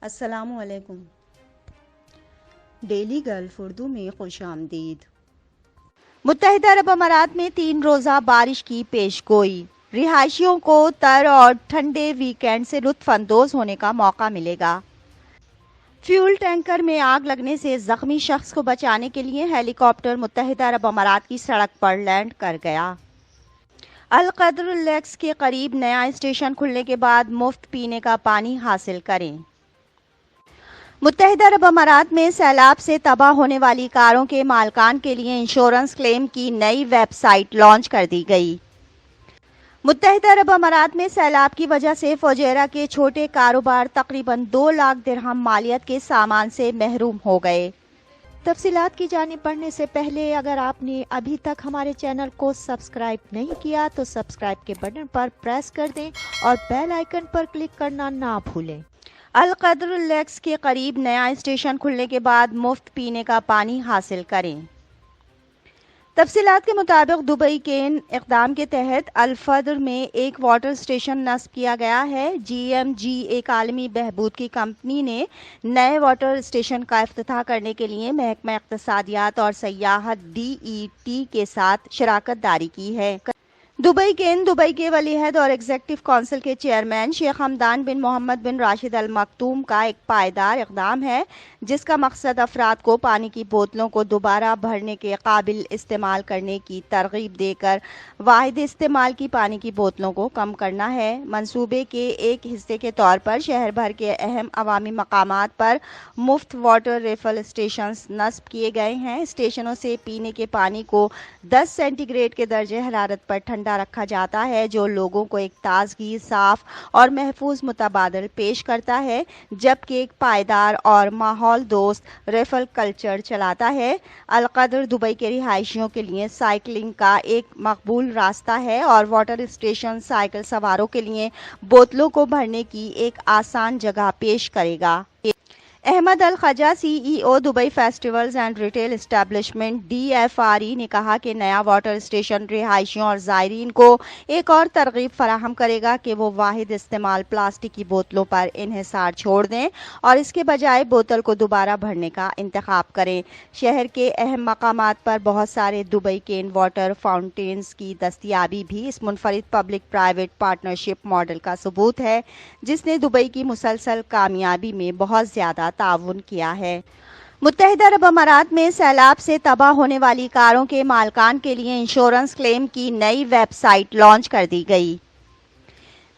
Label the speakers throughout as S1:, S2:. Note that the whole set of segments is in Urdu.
S1: السلام علیکم۔ ڈیلی گلف اردو میں خوش آمدید۔
S2: متحدہ عرب امارات میں 3 روزہ بارش کی پیش گوئی، رہائشیوں کو تر اور ٹھنڈے ویکینڈ سے لطف اندوز ہونے کا موقع ملے گا۔ فیول ٹینکر میں آگ لگنے سے زخمی شخص کو بچانے کے لیے ہیلی کاپٹر متحدہ عرب امارات کی سڑک پر لینڈ کر گیا۔ القدر لیکس کے قریب نیا اسٹیشن کھلنے کے بعد مفت پینے کا پانی حاصل کریں۔ متحدہ عرب امارات میں سیلاب سے تباہ ہونے والی کاروں کے مالکان کے لیے انشورنس کلیم کی نئی ویب سائٹ لانچ کر دی گئی۔ متحدہ عرب امارات میں سیلاب کی وجہ سے فجیرہ کے چھوٹے کاروبار تقریباً 2 لاکھ درہم مالیت کے سامان سے محروم ہو گئے۔
S3: تفصیلات کی جانب بڑھنے سے پہلے اگر آپ نے ابھی تک ہمارے چینل کو سبسکرائب نہیں کیا تو سبسکرائب کے بٹن پر پریس کر دیں اور بیل آئیکن پر کلک کرنا نہ بھولیں۔
S2: القدر لیکس کے قریب نیا اسٹیشن کھلنے کے بعد مفت پینے کا پانی حاصل کریں۔ تفصیلات کے مطابق دبئی کے اقدام کے تحت الفدر میں ایک واٹر اسٹیشن نصب کیا گیا ہے۔ GMG ایک عالمی بہبود کی کمپنی نے نئے واٹر اسٹیشن کا افتتاح کرنے کے لیے محکمہ اقتصادیات اور سیاحت DET کے ساتھ شراکت داری کی ہے۔ دبئی کے ولی عہد اور ایگزیکٹو کونسل کے چیئرمین شیخ حمدان بن محمد بن راشد المکتوم کا ایک پائیدار اقدام ہے جس کا مقصد افراد کو پانی کی بوتلوں کو دوبارہ بھرنے کے قابل استعمال کرنے کی ترغیب دے کر واحد استعمال کی پانی کی بوتلوں کو کم کرنا ہے۔ منصوبے کے ایک حصے کے طور پر شہر بھر کے اہم عوامی مقامات پر مفت واٹر ریفل اسٹیشنز نصب کیے گئے ہیں۔ اسٹیشنوں سے پینے کے پانی کو 10 سینٹی گریڈ کے درجہ حرارت پر ٹھنڈا رکھا جاتا ہے جو لوگوں کو ایک تازگی، صاف اور محفوظ متبادل پیش کرتا ہے، جبکہ ایک پائیدار اور ماحول دوست ریفل کلچر چلاتا ہے۔ القدر دبئی کے رہائشیوں کے لیے سائیکلنگ کا ایک مقبول راستہ ہے اور واٹر اسٹیشن سائیکل سواروں کے لیے بوتلوں کو بھرنے کی ایک آسان جگہ پیش کرے گا۔ Ahmed Al Khaja CEO Dubai festivals and retail establishment DFRE نے کہا کہ نیا واٹر اسٹیشن رہائشیوں اور زائرین کو ایک اور ترغیب فراہم کرے گا کہ وہ واحد استعمال پلاسٹک کی بوتلوں پر انحصار چھوڑ دیں اور اس کے بجائے بوتل کو دوبارہ بھرنے کا انتخاب کریں۔ شہر کے اہم مقامات پر بہت سارے دبئی کین واٹر فاؤنٹینز کی دستیابی بھی اس منفرد پبلک پرائیویٹ پارٹنرشپ ماڈل کا ثبوت ہے جس نے دبئی کی مسلسل کامیابی میں بہت زیادہ تعاون کیا ہے۔ متحدہ عرب امارات میں سیلاب سے تباہ ہونے والی کاروں کے مالکان کے لیے انشورنس کلیم کی نئی ویب سائٹ لانچ کر دی گئی۔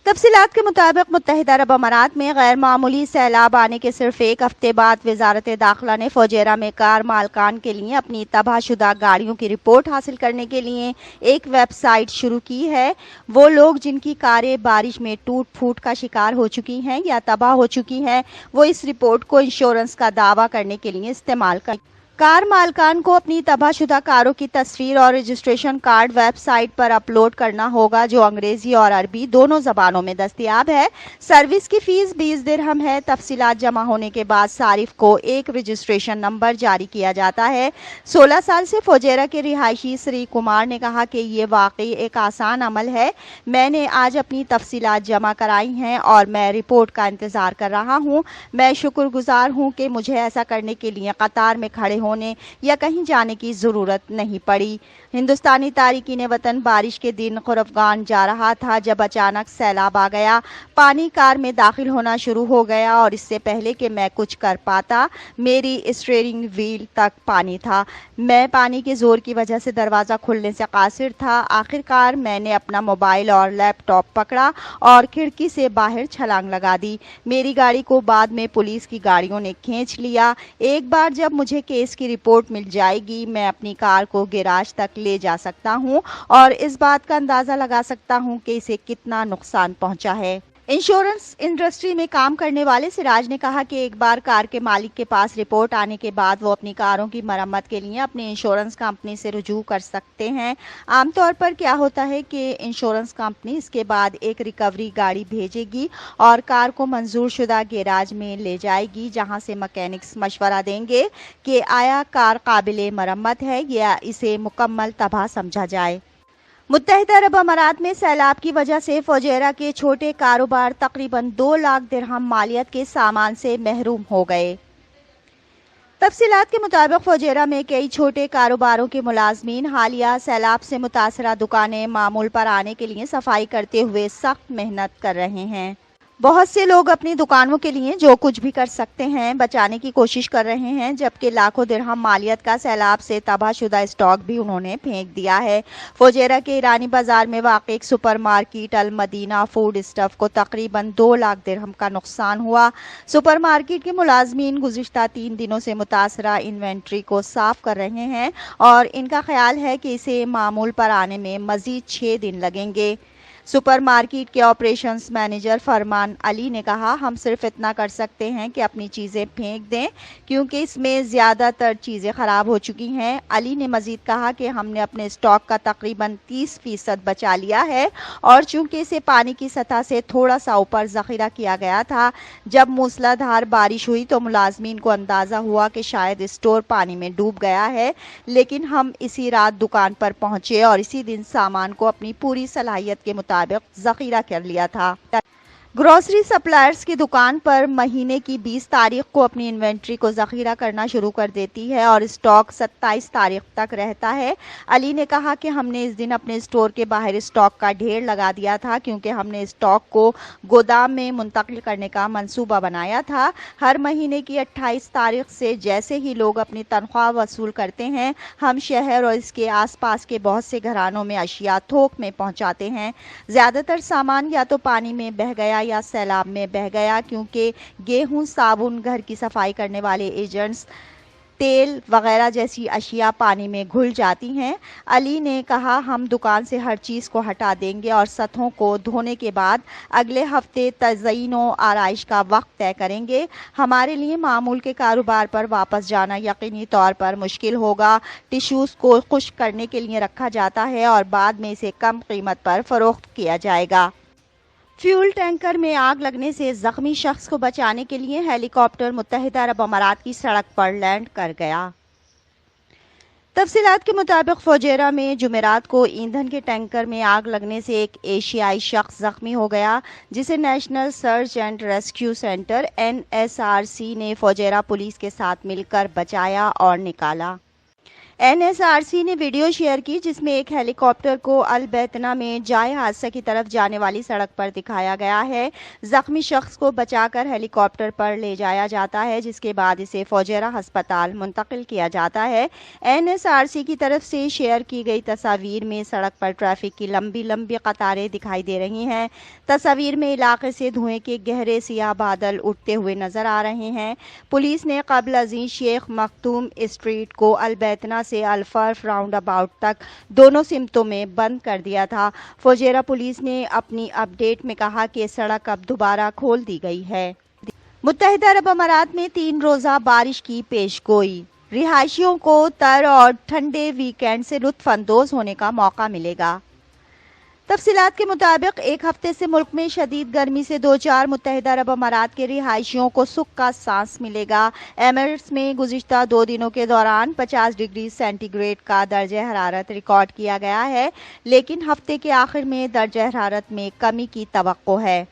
S2: تفصیلات کے مطابق متحدہ عرب امارات میں غیر معمولی سیلاب آنے کے صرف ایک ہفتے بعد وزارت داخلہ نے فجیرہ میں کار مالکان کے لیے اپنی تباہ شدہ گاڑیوں کی رپورٹ حاصل کرنے کے لیے ایک ویب سائٹ شروع کی ہے۔ وہ لوگ جن کی کاریں بارش میں ٹوٹ پھوٹ کا شکار ہو چکی ہیں یا تباہ ہو چکی ہیں وہ اس رپورٹ کو انشورنس کا دعویٰ کرنے کے لیے استعمال کریں۔ کار مالکان کو اپنی تباہ شدہ کاروں کی تصویر اور رجسٹریشن کارڈ ویب سائٹ پر اپلوڈ کرنا ہوگا جو انگریزی اور عربی دونوں زبانوں میں دستیاب ہے۔ سروس کی فیس 20 درہم ہے۔ تفصیلات جمع ہونے کے بعد صارف کو ایک رجسٹریشن نمبر جاری کیا جاتا ہے۔ 16 سال سے فجیرہ کے رہائشی سری کمار نے کہا کہ یہ واقعی ایک آسان عمل ہے۔ میں نے آج اپنی تفصیلات جمع کرائی ہیں اور میں رپورٹ کا انتظار کر رہا ہوں۔ میں شکر گزار ہوں کہ مجھے ایسا کرنے کے لیے قطار میں کھڑے ہونے یا کہیں جانے کی ضرورت نہیں پڑی۔ ہندوستانی تارکین وطن بارش کے دن خرفگان جا رہا تھا جب اچانک سیلاب آ گیا۔ پانی کار میں داخل ہونا شروع ہو گیا اور اس سے پہلے کہ میں کچھ کر پاتا میری اسٹیئرنگ وہیل تک پانی تھا۔ میں پانی کے زور کی وجہ سے دروازہ کھلنے سے قاصر تھا۔ آخر کار میں نے اپنا موبائل اور لیپ ٹاپ پکڑا اور کھڑکی سے باہر چھلانگ لگا دی۔ میری گاڑی کو بعد میں پولیس کی گاڑیوں نے کھینچ لیا۔ ایک بار جب مجھے کیس کی رپورٹ مل جائے گی میں اپنی کار کو گیراج تک لے جا سکتا ہوں اور اس بات کا اندازہ لگا سکتا ہوں کہ اسے کتنا نقصان پہنچا ہے۔ انشورنس انڈسٹری میں کام کرنے والے سراج نے کہا کہ ایک بار کار کے مالک کے پاس رپورٹ آنے کے بعد وہ اپنی کاروں کی مرمت کے لیے اپنی انشورنس کمپنی سے رجوع کر سکتے ہیں۔ عام طور پر کیا ہوتا ہے کہ انشورنس کمپنی اس کے بعد ایک ریکوری گاڑی بھیجے گی اور کار کو منظور شدہ گیراج میں لے جائے گی جہاں سے مکینکس مشورہ دیں گے کہ آیا کار قابل مرمت ہے یا اسے مکمل تباہ سمجھا جائے۔ متحدہ عرب امارات میں سیلاب کی وجہ سے فجیرہ کے چھوٹے کاروبار تقریباً 2 لاکھ درہم مالیت کے سامان سے محروم ہو گئے۔ تفصیلات کے مطابق فجیرہ میں کئی چھوٹے کاروباروں کے ملازمین حالیہ سیلاب سے متاثرہ دکانیں معمول پر آنے کے لیے صفائی کرتے ہوئے سخت محنت کر رہے ہیں۔ بہت سے لوگ اپنی دکانوں کے لیے جو کچھ بھی کر سکتے ہیں بچانے کی کوشش کر رہے ہیں، جبکہ لاکھوں درہم مالیت کا سیلاب سے تباہ شدہ اسٹاک بھی انہوں نے پھینک دیا ہے۔ فجیرہ کے ایرانی بازار میں واقع ایک سپر مارکیٹ المدینہ فوڈ اسٹف کو تقریباً 2 لاکھ درہم کا نقصان ہوا۔ سپر مارکیٹ کے ملازمین گزشتہ 3 دنوں سے متاثرہ انوینٹری کو صاف کر رہے ہیں اور ان کا خیال ہے کہ اسے معمول پر آنے میں مزید 6 دن لگیں گے۔ سپر مارکیٹ کے آپریشنز مینیجر فرمان علی نے کہا، ہم صرف اتنا کر سکتے ہیں کہ اپنی چیزیں پھینک دیں کیونکہ اس میں زیادہ تر چیزیں خراب ہو چکی ہیں۔ علی نے مزید کہا کہ ہم نے اپنے اسٹاک کا تقریباً 30% بچا لیا ہے اور چونکہ اسے پانی کی سطح سے تھوڑا سا اوپر ذخیرہ کیا گیا تھا، جب موسلا دھار بارش ہوئی تو ملازمین کو اندازہ ہوا کہ شاید اسٹور پانی میں ڈوب گیا ہے، لیکن ہم اسی رات دکان پر پہنچے اور اسی دن سامان کو اپنی پوری صلاحیت کے مطابق ذخیرہ کر لیا تھا۔ گروسری سپلائرز کی دکان پر مہینے کی 20 تاریخ کو اپنی انوینٹری کو ذخیرہ کرنا شروع کر دیتی ہے اور اسٹاک 27 تاریخ تک رہتا ہے۔ علی نے کہا کہ ہم نے اس دن اپنے اسٹور کے باہر اسٹاک کا ڈھیر لگا دیا تھا کیونکہ ہم نے اسٹاک کو گودام میں منتقل کرنے کا منصوبہ بنایا تھا۔ ہر مہینے کی 28 تاریخ سے جیسے ہی لوگ اپنی تنخواہ وصول کرتے ہیں، ہم شہر اور اس کے آس پاس کے بہت سے گھرانوں میں اشیاء تھوک میں پہنچاتے ہیں۔ زیادہ تر سامان یا تو پانی میں بہہ گیا یا سیلاب میں بہہ گیا کیونکہ گیہوں، صابن، گھر کی صفائی کرنے والے ایجنٹس، تیل وغیرہ جیسی اشیاء پانی میں گھل جاتی ہیں۔ علی نے کہا، ہم دکان سے ہر چیز کو ہٹا دیں گے اور سطحوں کو دھونے کے بعد اگلے ہفتے تزئین و آرائش کا وقت طے کریں گے۔ ہمارے لیے معمول کے کاروبار پر واپس جانا یقینی طور پر مشکل ہوگا۔ ٹشوز کو خشک کرنے کے لیے رکھا جاتا ہے اور بعد میں اسے کم قیمت پر فروخت کیا جائے گا۔ فیول ٹینکر میں آگ لگنے سے زخمی شخص کو بچانے کے لیے ہیلی کاپٹر متحدہ عرب امارات کی سڑک پر لینڈ کر گیا۔ تفصیلات کے مطابق فجیرہ میں جمعرات کو ایندھن کے ٹینکر میں آگ لگنے سے ایک ایشیائی شخص زخمی ہو گیا، جسے national search and rescue centre NSRC نے فجیرہ پولیس کے ساتھ مل کر بچایا اور نکالا۔ NSRC نے ویڈیو شیئر کی جس میں ایک ہیلی کاپٹر کو البیتنا میں جائے حادثہ کی طرف جانے والی سڑک پر دکھایا گیا ہے۔ زخمی شخص کو بچا کر ہیلی کاپٹر پر لے جایا جاتا ہے جس کے بعد اسے فجیرہ ہسپتال منتقل کیا جاتا ہے۔ NSRC کی طرف سے شیئر کی گئی تصاویر میں سڑک پر ٹریفک کی لمبی لمبی قطاریں دکھائی دے رہی ہیں۔ تصاویر میں علاقے سے دھوئیں کے گہرے سیاہ بادل اٹھتے ہوئے نظر آ رہے ہیں۔ پولیس نے قبل ازیں شیخ مختوم اسٹریٹ کو البیتنا سے الفرف راؤنڈ اباؤٹ تک دونوں سمتوں میں بند کر دیا تھا۔ فجیرہ پولیس نے اپنی اپ ڈیٹ میں کہا کہ سڑک اب دوبارہ کھول دی گئی ہے۔ متحدہ عرب امارات میں 3 روزہ بارش کی پیش گوئی، رہائشیوں کو تر اور ٹھنڈے ویکینڈ سے لطف اندوز ہونے کا موقع ملے گا۔ تفصیلات کے مطابق ایک ہفتے سے ملک میں شدید گرمی سے دوچار متحدہ عرب امارات کے رہائشیوں کو سکھ کا سانس ملے گا۔ ایمریٹس میں گزشتہ 2 دنوں کے دوران 50 ڈگری سینٹی گریڈ کا درجہ حرارت ریکارڈ کیا گیا ہے، لیکن ہفتے کے آخر میں درجہ حرارت میں کمی کی توقع ہے۔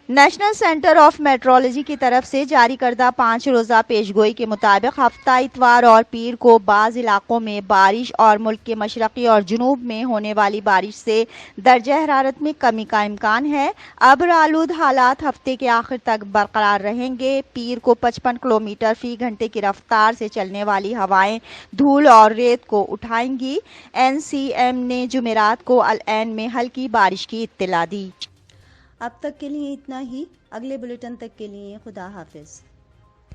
S2: نیشنل سینٹر آف میٹرولوجی کی طرف سے جاری کردہ 5 روزہ پیشگوئی کے مطابق ہفتہ اتوار اور پیر کو بعض علاقوں میں بارش اور ملک کے مشرقی اور جنوب میں ہونے والی بارش سے درجہ حرارت میں کمی کا امکان ہے۔ ابر آلود حالات ہفتے کے آخر تک برقرار رہیں گے۔ پیر کو 55 کلومیٹر فی گھنٹے کی رفتار سے چلنے والی ہوائیں دھول اور ریت کو اٹھائیں گی۔ NCM نے جمعرات کو العین میں ہلکی بارش کی اطلاع دی۔
S1: اب تک کے لیے اتنا ہی، اگلے بلیٹن تک کے لیے خدا حافظ۔